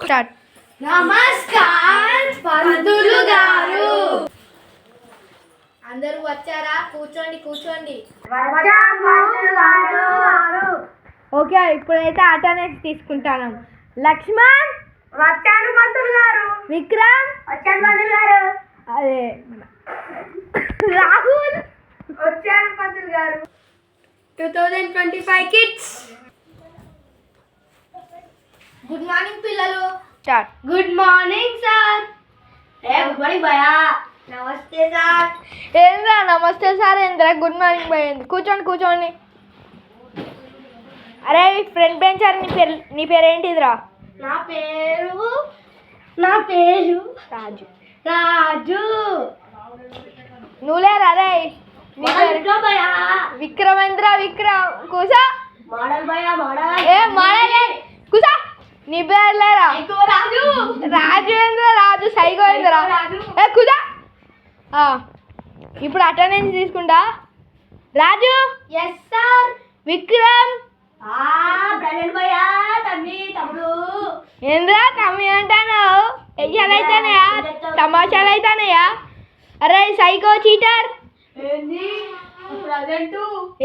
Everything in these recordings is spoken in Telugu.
స్టార్ట్. నమస్కారం పంతులు గారు. అందరూ వచ్చారా? కూర్చోండి కూర్చోండి. ఓకే, ఇప్పుడైతే అటెండెన్స్ తీసుకుంటాను. లక్ష్మణ్ వచ్చాను పంతులు గారు. విక్రమ్ వచ్చాను పంతులు గారు. అదే రాహుల్ వచ్చాను పంతులు గారు. 2025 కిడ్స్. గుడ్ మార్నింగ్ పిల్లలు. Start. Good morning sir. Good morning భయ్యా. నమస్తే సార్. ఏంద్రా నమస్తే సార్, ఏంద్రా గుడ్ మార్నింగ్ పోయింది. కూర్చోండి కూర్చోండి. అరే ఫ్రంట్ బెంచర్, నీ పేరు ఏంటిదిరా? నా పేరు రాజు. నువ్వులేరా రే? విక్రమేంద్ర. విక్రమ్ కూసా. మోడల్ భయ్యా మోడల్. ఏ మోడలే కూసా. నీ పేరు లేరా? రాజు. రాజేంద్ర. రాజు సైగోంద్ర. ఏ కూసా. ఇప్పుడు అటెండెన్స్ తీసుకుంటా. Raju. Yes sir. Vikram. Present భయ్యా. తమ్ముడు. ఏంద్రా తమ్మి అంటాను? ఎయ్యాలు అయితేనేయా? తమాషాలు అయితేనేయా? అరే సైకో చీటర్. ఏంది ప్రజెంట్?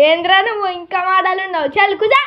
ఏంద్రా నువ్వు ఇంకా మాటలు ఉన్నావు? చల్ కూసా.